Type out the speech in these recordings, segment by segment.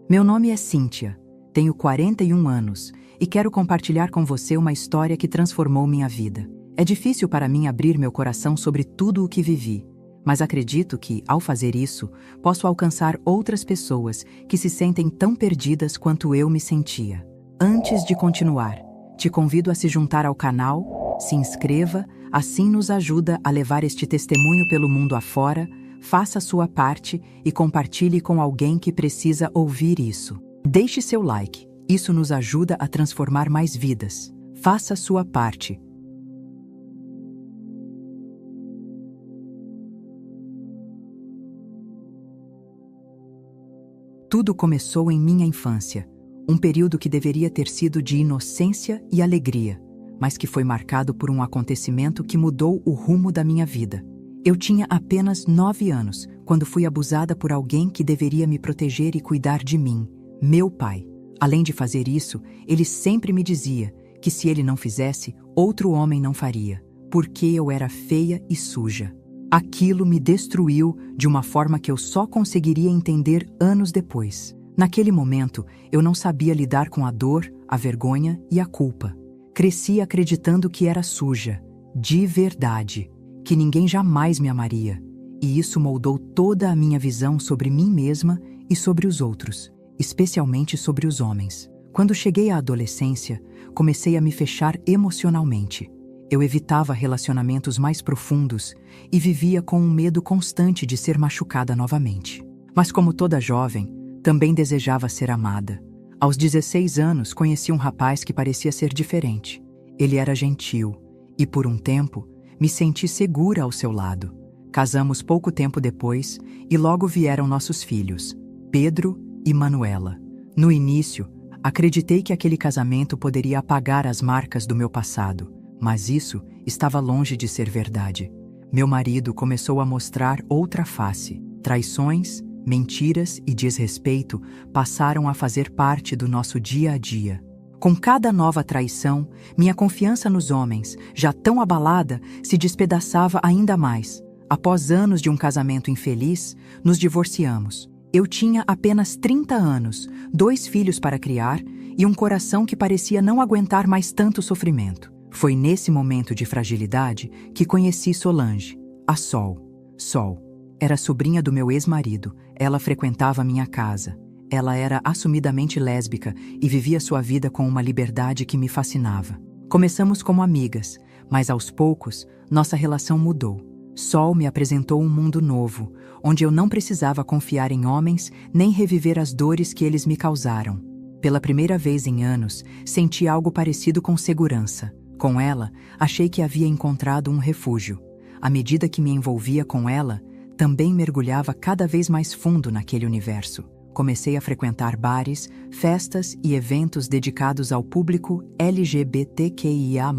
Meu nome é Cíntia, tenho 41 anos e quero compartilhar com você uma história que transformou minha vida. É difícil para mim abrir meu coração sobre tudo o que vivi, mas acredito que, ao fazer isso, posso alcançar outras pessoas que se sentem tão perdidas quanto eu me sentia. Antes de continuar, te convido a se juntar ao canal, se inscreva, assim nos ajuda a levar este testemunho pelo mundo afora, faça a sua parte e compartilhe com alguém que precisa ouvir isso. Deixe seu like, isso nos ajuda a transformar mais vidas. Faça a sua parte. Tudo começou em minha infância, um período que deveria ter sido de inocência e alegria, mas que foi marcado por um acontecimento que mudou o rumo da minha vida. Eu tinha apenas 9 anos, quando fui abusada por alguém que deveria me proteger e cuidar de mim, meu pai. Além de fazer isso, ele sempre me dizia que se ele não fizesse, outro homem não faria, porque eu era feia e suja. Aquilo me destruiu de uma forma que eu só conseguiria entender anos depois. Naquele momento, eu não sabia lidar com a dor, a vergonha e a culpa. Cresci acreditando que era suja, de verdade, que ninguém jamais me amaria. E isso moldou toda a minha visão sobre mim mesma e sobre os outros, especialmente sobre os homens. Quando cheguei à adolescência, comecei a me fechar emocionalmente. Eu evitava relacionamentos mais profundos e vivia com um medo constante de ser machucada novamente. Mas como toda jovem, também desejava ser amada. Aos 16 anos, conheci um rapaz que parecia ser diferente. Ele era gentil e, por um tempo, me senti segura ao seu lado. Casamos pouco tempo depois e logo vieram nossos filhos, Pedro e Manuela. No início, acreditei que aquele casamento poderia apagar as marcas do meu passado, mas isso estava longe de ser verdade. Meu marido começou a mostrar outra face. Traições, mentiras e desrespeito passaram a fazer parte do nosso dia a dia. Com cada nova traição, minha confiança nos homens, já tão abalada, se despedaçava ainda mais. Após anos de um casamento infeliz, nos divorciamos. Eu tinha apenas 30 anos, 2 filhos para criar e um coração que parecia não aguentar mais tanto sofrimento. Foi nesse momento de fragilidade que conheci Solange, a Sol. Sol era sobrinha do meu ex-marido. Ela frequentava minha casa. Ela era assumidamente lésbica e vivia sua vida com uma liberdade que me fascinava. Começamos como amigas, mas aos poucos, nossa relação mudou. Sol me apresentou um mundo novo, onde eu não precisava confiar em homens nem reviver as dores que eles me causaram. Pela primeira vez em anos, senti algo parecido com segurança. Com ela, achei que havia encontrado um refúgio. À medida que me envolvia com ela, também mergulhava cada vez mais fundo naquele universo. Comecei a frequentar bares, festas e eventos dedicados ao público LGBTQIA+.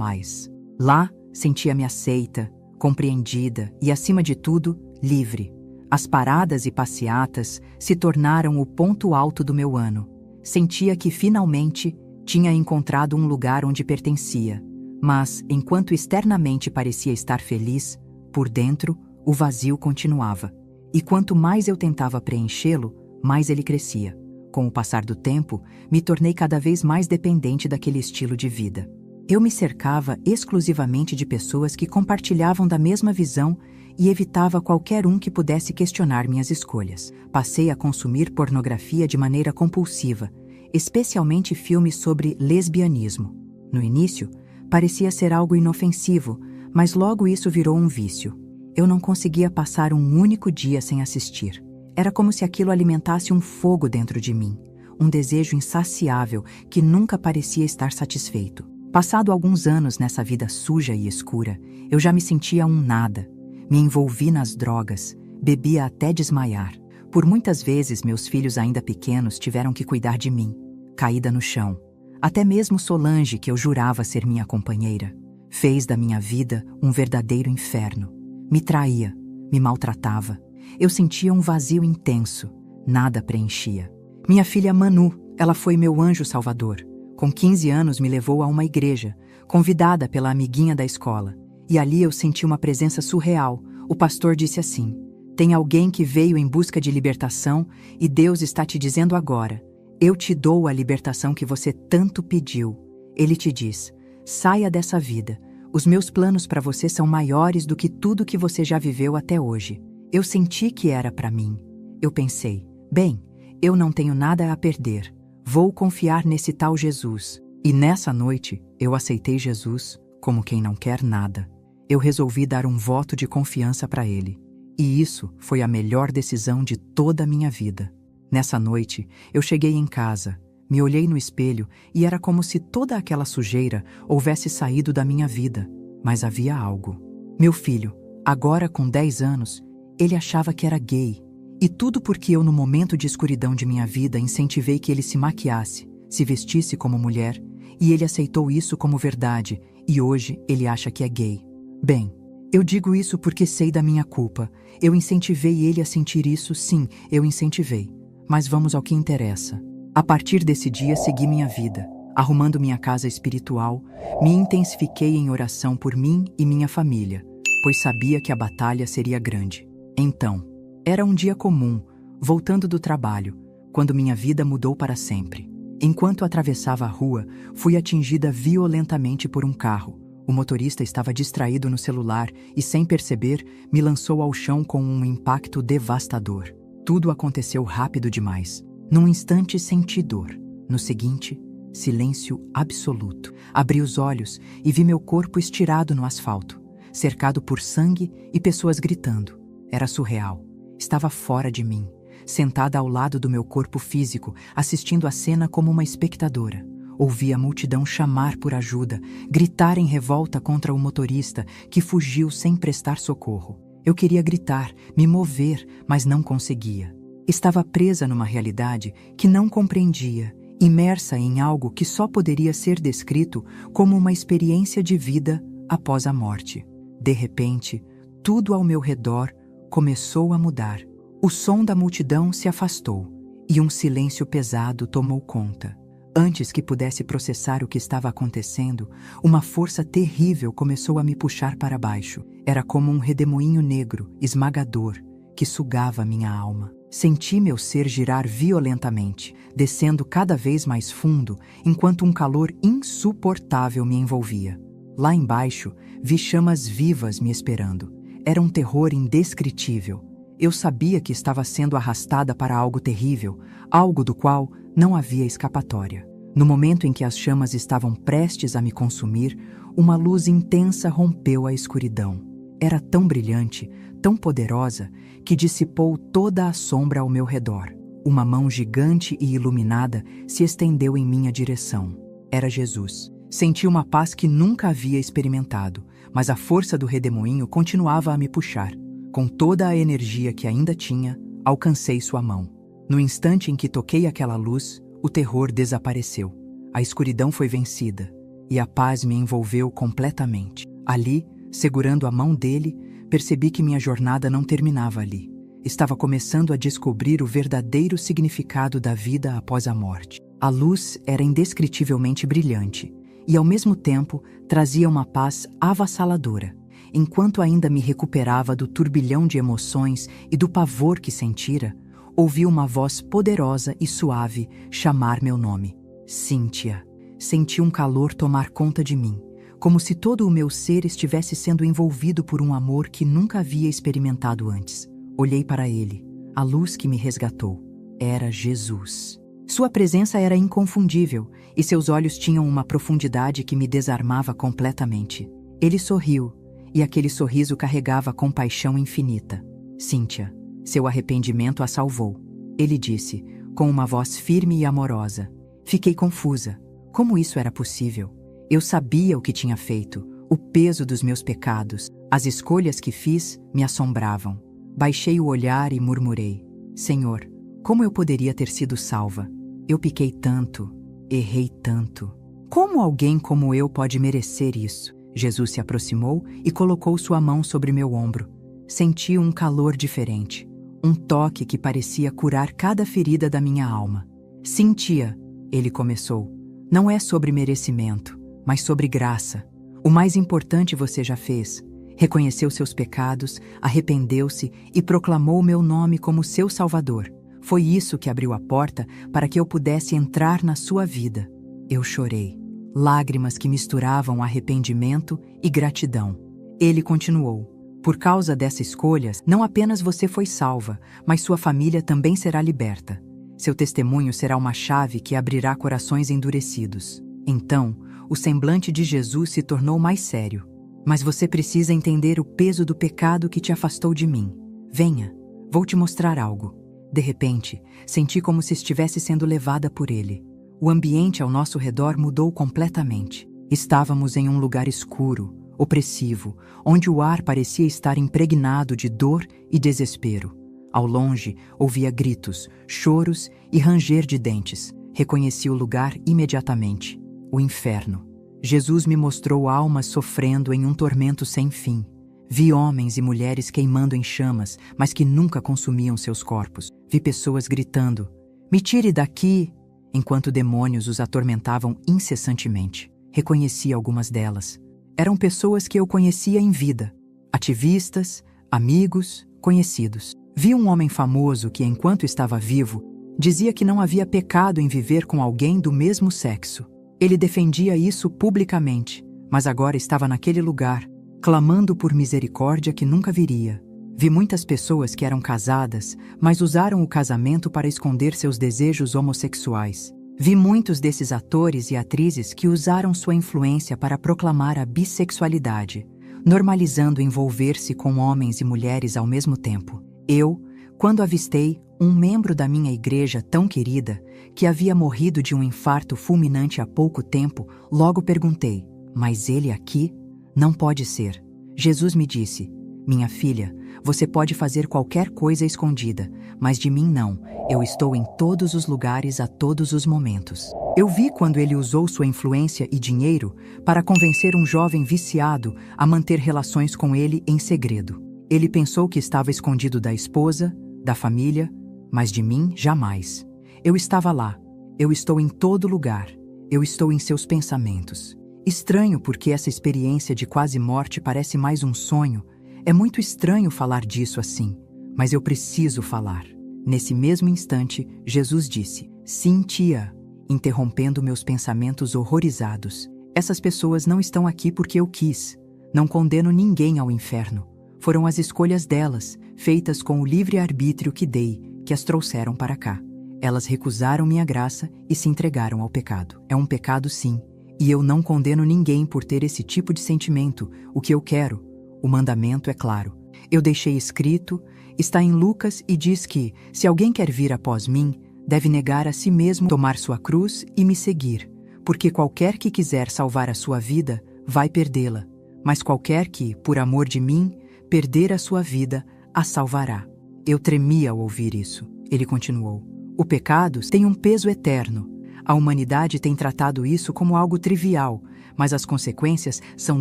Lá, sentia-me aceita, compreendida e, acima de tudo, livre. As paradas e passeatas se tornaram o ponto alto do meu ano. Sentia que, finalmente, tinha encontrado um lugar onde pertencia. Mas, enquanto externamente parecia estar feliz, por dentro, o vazio continuava. E quanto mais eu tentava preenchê-lo, mais ele crescia. Com o passar do tempo, me tornei cada vez mais dependente daquele estilo de vida. Eu me cercava exclusivamente de pessoas que compartilhavam da mesma visão e evitava qualquer um que pudesse questionar minhas escolhas. Passei a consumir pornografia de maneira compulsiva, especialmente filmes sobre lesbianismo. No início, parecia ser algo inofensivo, mas logo isso virou um vício. Eu não conseguia passar um único dia sem assistir. Era como se aquilo alimentasse um fogo dentro de mim, um desejo insaciável que nunca parecia estar satisfeito. Passado alguns anos nessa vida suja e escura, eu já me sentia um nada. Me envolvi nas drogas, bebia até desmaiar. Por muitas vezes, meus filhos ainda pequenos tiveram que cuidar de mim, caída no chão. Até mesmo Solange, que eu jurava ser minha companheira, fez da minha vida um verdadeiro inferno. Me traía, me maltratava. Eu sentia um vazio intenso, nada preenchia. Minha filha Manu, ela foi meu anjo salvador. Com 15 anos me levou a uma igreja, convidada pela amiguinha da escola. E ali eu senti uma presença surreal. O pastor disse assim: "Tem alguém que veio em busca de libertação e Deus está te dizendo agora, Eu te dou a libertação que você tanto pediu. Ele te diz: saia dessa vida. Os meus planos para você são maiores do que tudo que você já viveu até hoje. Eu senti que era para mim. Eu pensei: bem, eu não tenho nada a perder. Vou confiar nesse tal Jesus. E nessa noite, eu aceitei Jesus como quem não quer nada. Eu resolvi dar um voto de confiança para ele. E isso foi a melhor decisão de toda a minha vida. Nessa noite, eu cheguei em casa, me olhei no espelho e era como se toda aquela sujeira houvesse saído da minha vida. Mas havia algo. Meu filho, agora com 10 anos, ele achava que era gay. E tudo porque eu, no momento de escuridão de minha vida, incentivei que ele se maquiasse, se vestisse como mulher, e ele aceitou isso como verdade, e hoje ele acha que é gay. Bem, eu digo isso porque sei da minha culpa. Eu incentivei ele a sentir isso, sim, eu incentivei. Mas vamos ao que interessa. A partir desse dia, segui minha vida, arrumando minha casa espiritual, me intensifiquei em oração por mim e minha família, pois sabia que a batalha seria grande. Então, era um dia comum, voltando do trabalho, quando minha vida mudou para sempre. Enquanto atravessava a rua, fui atingida violentamente por um carro. O motorista estava distraído no celular e, sem perceber, me lançou ao chão com um impacto devastador. Tudo aconteceu rápido demais. Num instante senti dor. No seguinte, silêncio absoluto. Abri os olhos e vi meu corpo estirado no asfalto, cercado por sangue e pessoas gritando. Era surreal. Estava fora de mim, sentada ao lado do meu corpo físico, assistindo a cena como uma espectadora. Ouvi a multidão chamar por ajuda, gritar em revolta contra o motorista, que fugiu sem prestar socorro. Eu queria gritar, me mover, mas não conseguia. Estava presa numa realidade que não compreendia, imersa em algo que só poderia ser descrito como uma experiência de vida após a morte. De repente, tudo ao meu redor começou a mudar. O som da multidão se afastou e um silêncio pesado tomou conta. Antes que pudesse processar o que estava acontecendo, uma força terrível começou a me puxar para baixo. Era como um redemoinho negro, esmagador, que sugava minha alma. Senti meu ser girar violentamente, descendo cada vez mais fundo, enquanto um calor insuportável me envolvia. Lá embaixo, vi chamas vivas me esperando. Era um terror indescritível. Eu sabia que estava sendo arrastada para algo terrível, algo do qual não havia escapatória. No momento em que as chamas estavam prestes a me consumir, uma luz intensa rompeu a escuridão. Era tão brilhante, tão poderosa, que dissipou toda a sombra ao meu redor. Uma mão gigante e iluminada se estendeu em minha direção. Era Jesus. Senti uma paz que nunca havia experimentado, mas a força do redemoinho continuava a me puxar. Com toda a energia que ainda tinha, alcancei sua mão. No instante em que toquei aquela luz, o terror desapareceu. A escuridão foi vencida, e a paz me envolveu completamente. Ali, segurando a mão dele, percebi que minha jornada não terminava ali. Estava começando a descobrir o verdadeiro significado da vida após a morte. A luz era indescritivelmente brilhante, e ao mesmo tempo trazia uma paz avassaladora. Enquanto ainda me recuperava do turbilhão de emoções e do pavor que sentira, ouvi uma voz poderosa e suave chamar meu nome. Cíntia. Senti um calor tomar conta de mim, como se todo o meu ser estivesse sendo envolvido por um amor que nunca havia experimentado antes. Olhei para ele. A luz que me resgatou era Jesus. Sua presença era inconfundível e seus olhos tinham uma profundidade que me desarmava completamente. Ele sorriu, e aquele sorriso carregava compaixão infinita. Cíntia, seu arrependimento a salvou. Ele disse, com uma voz firme e amorosa. Fiquei confusa. Como isso era possível? Eu sabia o que tinha feito, o peso dos meus pecados. As escolhas que fiz me assombravam. Baixei o olhar e murmurei. Senhor, como eu poderia ter sido salva? Eu pequei tanto, errei tanto. Como alguém como eu pode merecer isso? Jesus se aproximou e colocou sua mão sobre meu ombro. Senti um calor diferente, um toque que parecia curar cada ferida da minha alma. Cíntia, ele começou, não é sobre merecimento, mas sobre graça. O mais importante você já fez. Reconheceu seus pecados, arrependeu-se e proclamou meu nome como seu Salvador. Foi isso que abriu a porta para que eu pudesse entrar na sua vida. Eu chorei, lágrimas que misturavam arrependimento e gratidão. Ele continuou: por causa dessa escolha, não apenas você foi salva, mas sua família também será liberta. Seu testemunho será uma chave que abrirá corações endurecidos. Então, o semblante de Jesus se tornou mais sério. Mas você precisa entender o peso do pecado que te afastou de mim. Venha, vou te mostrar algo. De repente, senti como se estivesse sendo levada por ele. O ambiente ao nosso redor mudou completamente. Estávamos em um lugar escuro, opressivo, onde o ar parecia estar impregnado de dor e desespero. Ao longe, ouvia gritos, choros e ranger de dentes. Reconheci o lugar imediatamente: o inferno. Jesus me mostrou almas sofrendo em um tormento sem fim. Vi homens e mulheres queimando em chamas, mas que nunca consumiam seus corpos. Vi pessoas gritando: "Me tire daqui!", enquanto demônios os atormentavam incessantemente. Reconheci algumas delas. Eram pessoas que eu conhecia em vida. Ativistas, amigos, conhecidos. Vi um homem famoso que, enquanto estava vivo, dizia que não havia pecado em viver com alguém do mesmo sexo. Ele defendia isso publicamente, mas agora estava naquele lugar, clamando por misericórdia que nunca viria. Vi muitas pessoas que eram casadas, mas usaram o casamento para esconder seus desejos homossexuais. Vi muitos desses atores e atrizes que usaram sua influência para proclamar a bissexualidade, normalizando envolver-se com homens e mulheres ao mesmo tempo. Eu, quando avistei um membro da minha igreja tão querida, que havia morrido de um infarto fulminante há pouco tempo, logo perguntei: "Mas ele aqui? Não pode ser." Jesus me disse: "Minha filha, você pode fazer qualquer coisa escondida, mas de mim não. Eu estou em todos os lugares a todos os momentos." Eu vi quando ele usou sua influência e dinheiro para convencer um jovem viciado a manter relações com ele em segredo. Ele pensou que estava escondido da esposa, da família, mas de mim, jamais. Eu estava lá. Eu estou em todo lugar. Eu estou em seus pensamentos. Estranho porque essa experiência de quase morte parece mais um sonho. É muito estranho falar disso assim, mas eu preciso falar. Nesse mesmo instante, Jesus disse: "Sim, tia", interrompendo meus pensamentos horrorizados. Essas pessoas não estão aqui porque eu quis. Não condeno ninguém ao inferno. Foram as escolhas delas, feitas com o livre-arbítrio que dei, que as trouxeram para cá. Elas recusaram minha graça e se entregaram ao pecado. É um pecado, sim, e eu não condeno ninguém por ter esse tipo de sentimento. O que eu quero, o mandamento é claro. Eu deixei escrito, está em Lucas e diz que, se alguém quer vir após mim, deve negar a si mesmo, tomar sua cruz e me seguir. Porque qualquer que quiser salvar a sua vida, vai perdê-la. Mas qualquer que, por amor de mim, perder a sua vida, a salvará. Eu tremia ao ouvir isso. Ele continuou: "O pecado tem um peso eterno. A humanidade tem tratado isso como algo trivial, mas as consequências são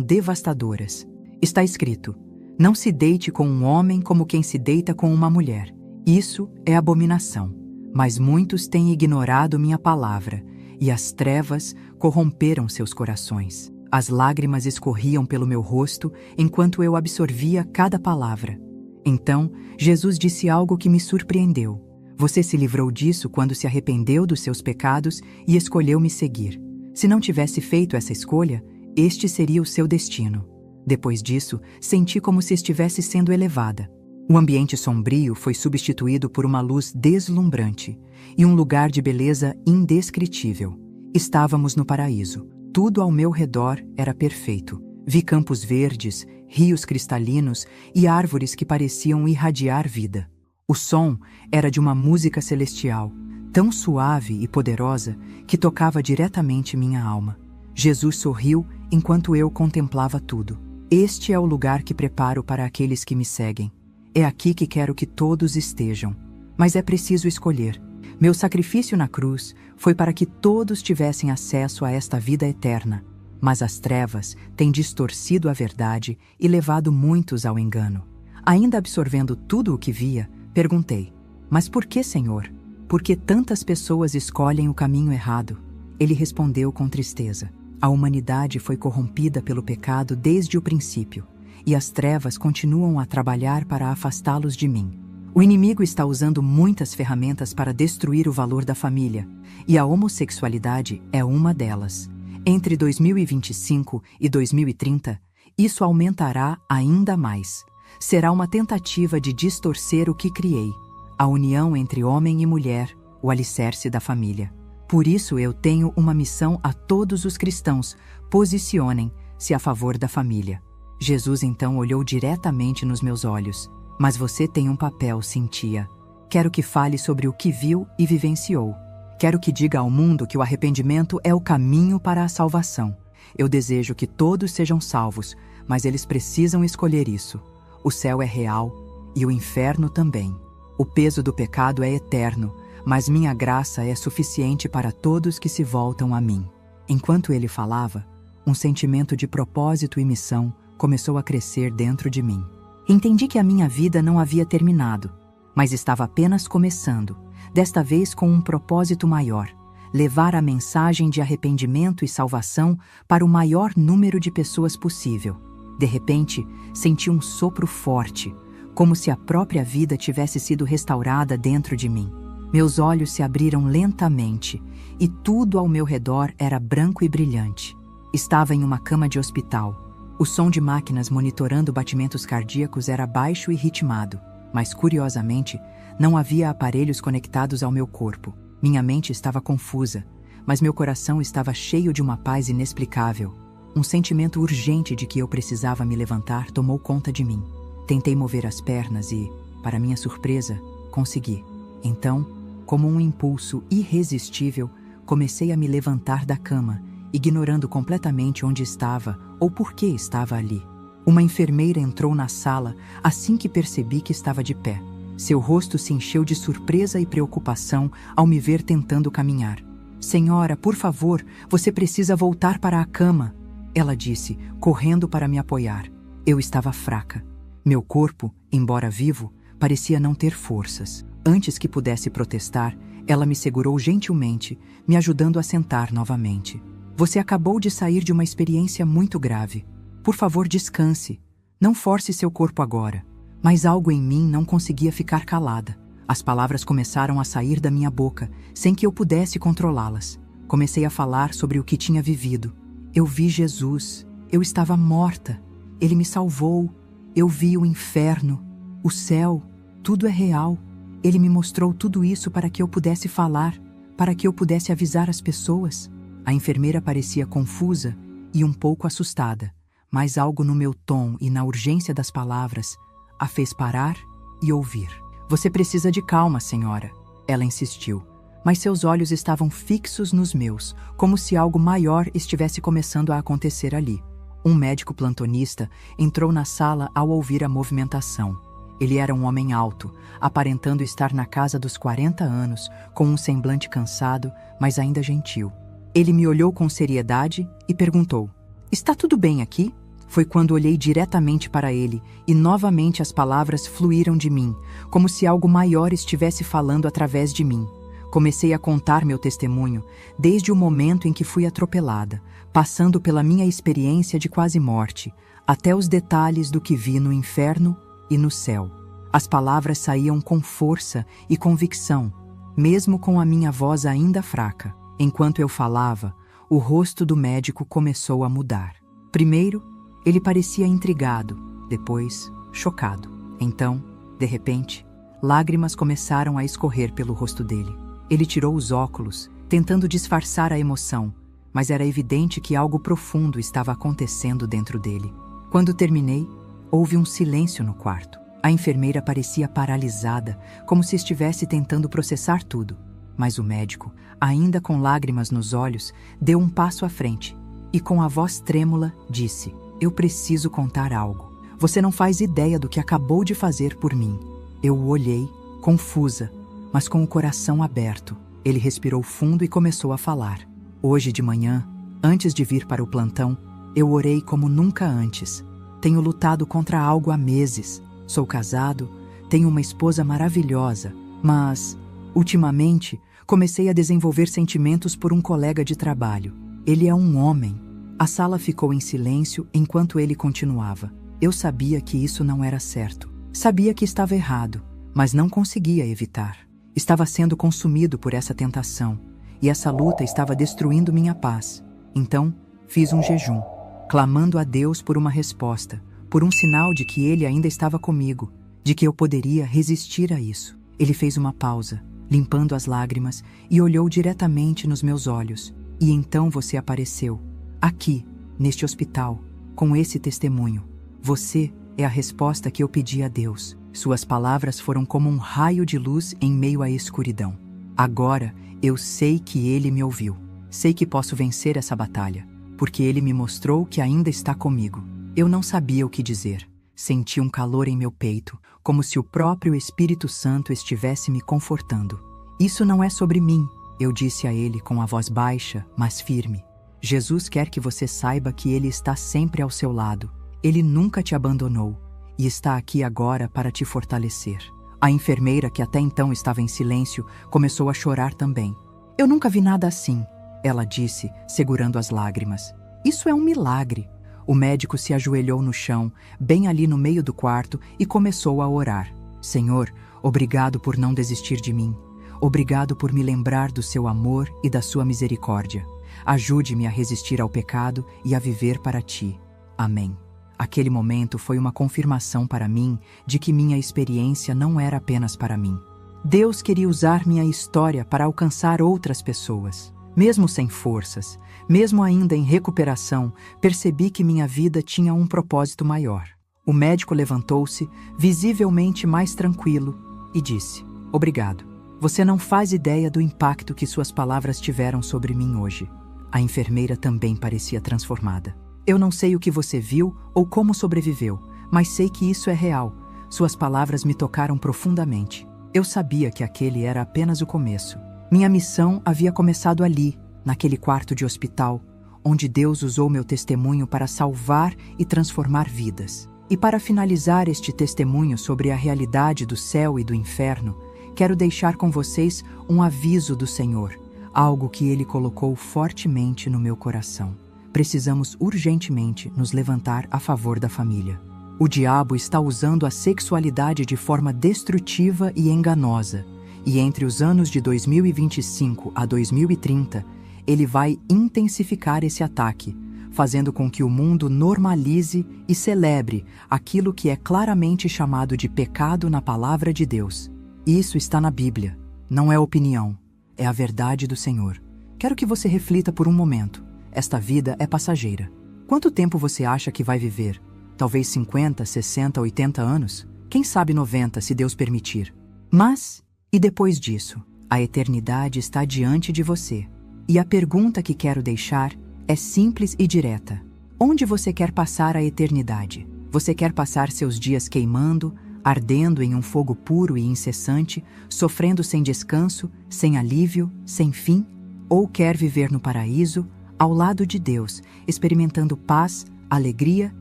devastadoras. Está escrito: não se deite com um homem como quem se deita com uma mulher. Isso é abominação. Mas muitos têm ignorado minha palavra, e as trevas corromperam seus corações." As lágrimas escorriam pelo meu rosto enquanto eu absorvia cada palavra. Então, Jesus disse algo que me surpreendeu: "Você se livrou disso quando se arrependeu dos seus pecados e escolheu me seguir. Se não tivesse feito essa escolha, este seria o seu destino." Depois disso, senti como se estivesse sendo elevada. O ambiente sombrio foi substituído por uma luz deslumbrante e um lugar de beleza indescritível. Estávamos no paraíso. Tudo ao meu redor era perfeito. Vi campos verdes, rios cristalinos e árvores que pareciam irradiar vida. O som era de uma música celestial, tão suave e poderosa que tocava diretamente minha alma. Jesus sorriu enquanto eu contemplava tudo. "Este é o lugar que preparo para aqueles que me seguem. É aqui que quero que todos estejam. Mas é preciso escolher. Meu sacrifício na cruz foi para que todos tivessem acesso a esta vida eterna, mas as trevas têm distorcido a verdade e levado muitos ao engano." Ainda absorvendo tudo o que via, perguntei: "Mas por que, Senhor? Por que tantas pessoas escolhem o caminho errado?" Ele respondeu com tristeza: "A humanidade foi corrompida pelo pecado desde o princípio, e as trevas continuam a trabalhar para afastá-los de mim. O inimigo está usando muitas ferramentas para destruir o valor da família, e a homossexualidade é uma delas. Entre 2025 e 2030, isso aumentará ainda mais. Será uma tentativa de distorcer o que criei, a união entre homem e mulher, o alicerce da família. Por isso eu tenho uma missão a todos os cristãos: posicionem-se a favor da família. Jesus então olhou diretamente nos meus olhos. Mas você tem um papel, Cynthia. Quero que fale sobre o que viu e vivenciou. Quero que diga ao mundo que o arrependimento é o caminho para a salvação. Eu desejo que todos sejam salvos, mas eles precisam escolher isso. O céu é real e o inferno também. O peso do pecado é eterno, mas minha graça é suficiente para todos que se voltam a mim. Enquanto ele falava, um sentimento de propósito e missão começou a crescer dentro de mim. Entendi que a minha vida não havia terminado, mas estava apenas começando, desta vez com um propósito maior: levar a mensagem de arrependimento e salvação para o maior número de pessoas possível. De repente, senti um sopro forte, como se a própria vida tivesse sido restaurada dentro de mim. Meus olhos se abriram lentamente e tudo ao meu redor era branco e brilhante. Estava em uma cama de hospital. O som de máquinas monitorando batimentos cardíacos era baixo e ritmado, mas, curiosamente, não havia aparelhos conectados ao meu corpo. Minha mente estava confusa, mas meu coração estava cheio de uma paz inexplicável. Um sentimento urgente de que eu precisava me levantar tomou conta de mim. Tentei mover as pernas e, para minha surpresa, consegui. Então, como um impulso irresistível, comecei a me levantar da cama, ignorando completamente onde estava ou por que estava ali. Uma enfermeira entrou na sala assim que percebi que estava de pé. Seu rosto se encheu de surpresa e preocupação ao me ver tentando caminhar. "Senhora, por favor, você precisa voltar para a cama", ela disse, correndo para me apoiar. Eu estava fraca. Meu corpo, embora vivo, parecia não ter forças. Antes que pudesse protestar, ela me segurou gentilmente, me ajudando a sentar novamente. "Você acabou de sair de uma experiência muito grave. Por favor, descanse. Não force seu corpo agora." Mas algo em mim não conseguia ficar calada. As palavras começaram a sair da minha boca, sem que eu pudesse controlá-las. Comecei a falar sobre o que tinha vivido. Eu vi Jesus. Eu estava morta. Ele me salvou. Eu vi o inferno. O céu. Tudo é real. Ele me mostrou tudo isso para que eu pudesse falar, para que eu pudesse avisar as pessoas. A enfermeira parecia confusa e um pouco assustada, mas algo no meu tom e na urgência das palavras a fez parar e ouvir. "Você precisa de calma, senhora", ela insistiu, mas seus olhos estavam fixos nos meus, como se algo maior estivesse começando a acontecer ali. Um médico plantonista entrou na sala ao ouvir a movimentação. Ele era um homem alto, aparentando estar na casa dos 40 anos, com um semblante cansado, mas ainda gentil. Ele me olhou com seriedade e perguntou: "Está tudo bem aqui?" Foi quando olhei diretamente para ele e novamente as palavras fluíram de mim, como se algo maior estivesse falando através de mim. Comecei a contar meu testemunho, desde o momento em que fui atropelada, passando pela minha experiência de quase morte, até os detalhes do que vi no inferno e no céu. As palavras saíam com força e convicção, mesmo com a minha voz ainda fraca. Enquanto eu falava, o rosto do médico começou a mudar. Primeiro, ele parecia intrigado, depois, chocado. Então, de repente, lágrimas começaram a escorrer pelo rosto dele. Ele tirou os óculos, tentando disfarçar a emoção, mas era evidente que algo profundo estava acontecendo dentro dele. Quando terminei, houve um silêncio no quarto. A enfermeira parecia paralisada, como se estivesse tentando processar tudo. Mas o médico, ainda com lágrimas nos olhos, deu um passo à frente e, com a voz trêmula, disse: "Eu preciso contar algo. Você não faz ideia do que acabou de fazer por mim." Eu o olhei, confusa, mas com o coração aberto. Ele respirou fundo e começou a falar. "Hoje de manhã, antes de vir para o plantão, eu orei como nunca antes. Tenho lutado contra algo há meses. Sou casado, tenho uma esposa maravilhosa, mas, ultimamente, comecei a desenvolver sentimentos por um colega de trabalho. Ele é um homem." A sala ficou em silêncio enquanto ele continuava. Eu sabia que isso não era certo. Sabia que estava errado, mas não conseguia evitar. Estava sendo consumido por essa tentação, e essa luta estava destruindo minha paz. Então, fiz um jejum, clamando a Deus por uma resposta, por um sinal de que Ele ainda estava comigo, de que eu poderia resistir a isso. Ele fez uma pausa, limpando as lágrimas, e olhou diretamente nos meus olhos. E então você apareceu, aqui, neste hospital, com esse testemunho. Você é a resposta que eu pedi a Deus. Suas palavras foram como um raio de luz em meio à escuridão. Agora, eu sei que Ele me ouviu. Sei que posso vencer essa batalha, porque Ele me mostrou que ainda está comigo. Eu não sabia o que dizer. Senti um calor em meu peito, como se o próprio Espírito Santo estivesse me confortando. Isso não é sobre mim, eu disse a ele com a voz baixa, mas firme. Jesus quer que você saiba que Ele está sempre ao seu lado. Ele nunca te abandonou e está aqui agora para te fortalecer. A enfermeira, que até então estava em silêncio, começou a chorar também. Eu nunca vi nada assim, ela disse, segurando as lágrimas. Isso é um milagre. O médico se ajoelhou no chão, bem ali no meio do quarto, e começou a orar. Senhor, obrigado por não desistir de mim. Obrigado por me lembrar do seu amor e da sua misericórdia. Ajude-me a resistir ao pecado e a viver para ti. Amém. Aquele momento foi uma confirmação para mim de que minha experiência não era apenas para mim. Deus queria usar minha história para alcançar outras pessoas. Mesmo sem forças, mesmo ainda em recuperação, percebi que minha vida tinha um propósito maior. O médico levantou-se, visivelmente mais tranquilo, e disse: Obrigado. Você não faz ideia do impacto que suas palavras tiveram sobre mim hoje. A enfermeira também parecia transformada. Eu não sei o que você viu ou como sobreviveu, mas sei que isso é real. Suas palavras me tocaram profundamente. Eu sabia que aquele era apenas o começo. Minha missão havia começado ali, naquele quarto de hospital, onde Deus usou meu testemunho para salvar e transformar vidas. E para finalizar este testemunho sobre a realidade do céu e do inferno, quero deixar com vocês um aviso do Senhor, algo que Ele colocou fortemente no meu coração. Precisamos urgentemente nos levantar a favor da família. O diabo está usando a sexualidade de forma destrutiva e enganosa, e entre os anos de 2025 a 2030, ele vai intensificar esse ataque, fazendo com que o mundo normalize e celebre aquilo que é claramente chamado de pecado na palavra de Deus. Isso está na Bíblia, não é opinião, é a verdade do Senhor. Quero que você reflita por um momento. Esta vida é passageira. Quanto tempo você acha que vai viver? Talvez 50, 60, 80 anos? Quem sabe 90, se Deus permitir. Mas, e depois disso? A eternidade está diante de você. E a pergunta que quero deixar é simples e direta. Onde você quer passar a eternidade? Você quer passar seus dias queimando, ardendo em um fogo puro e incessante, sofrendo sem descanso, sem alívio, sem fim? Ou quer viver no paraíso, ao lado de Deus, experimentando paz, alegria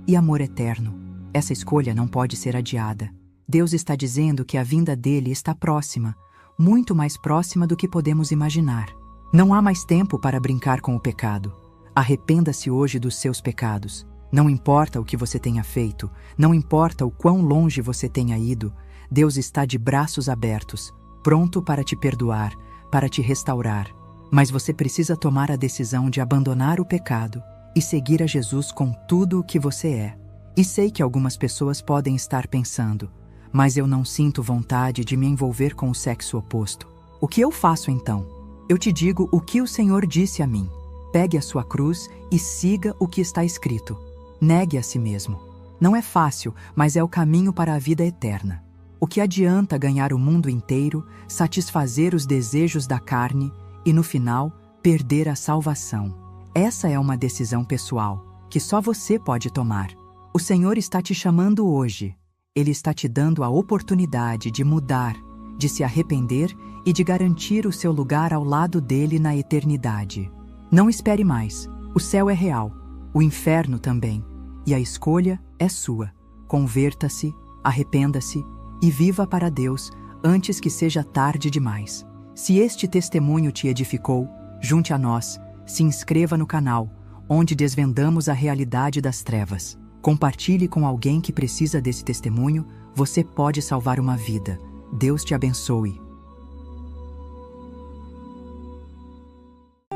e amor eterno? Essa escolha não pode ser adiada. Deus está dizendo que a vinda dele está próxima, muito mais próxima do que podemos imaginar. Não há mais tempo para brincar com o pecado. Arrependa-se hoje dos seus pecados. Não importa o que você tenha feito, não importa o quão longe você tenha ido, Deus está de braços abertos, pronto para te perdoar, para te restaurar. Mas você precisa tomar a decisão de abandonar o pecado e seguir a Jesus com tudo o que você é. E sei que algumas pessoas podem estar pensando: mas eu não sinto vontade de me envolver com o sexo oposto. O que eu faço então? Eu te digo o que o Senhor disse a mim. Pegue a sua cruz e siga o que está escrito. Negue a si mesmo. Não é fácil, mas é o caminho para a vida eterna. O que adianta ganhar o mundo inteiro, satisfazer os desejos da carne e, no final, perder a salvação? Essa é uma decisão pessoal, que só você pode tomar. O Senhor está te chamando hoje. Ele está te dando a oportunidade de mudar, de se arrepender e de garantir o seu lugar ao lado dele na eternidade. Não espere mais. O céu é real, o inferno também, e a escolha é sua. Converta-se, arrependa-se e viva para Deus antes que seja tarde demais. Se este testemunho te edificou, junte a nós, se inscreva no canal, onde desvendamos a realidade das trevas. Compartilhe com alguém que precisa desse testemunho, você pode salvar uma vida. Deus te abençoe.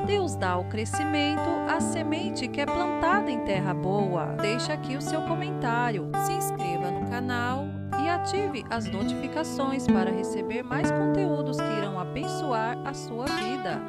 Deus dá o crescimento à semente que é plantada em terra boa. Deixe aqui o seu comentário, se inscreva no canal e ative as notificações para receber mais conteúdos que irão abençoar a sua vida.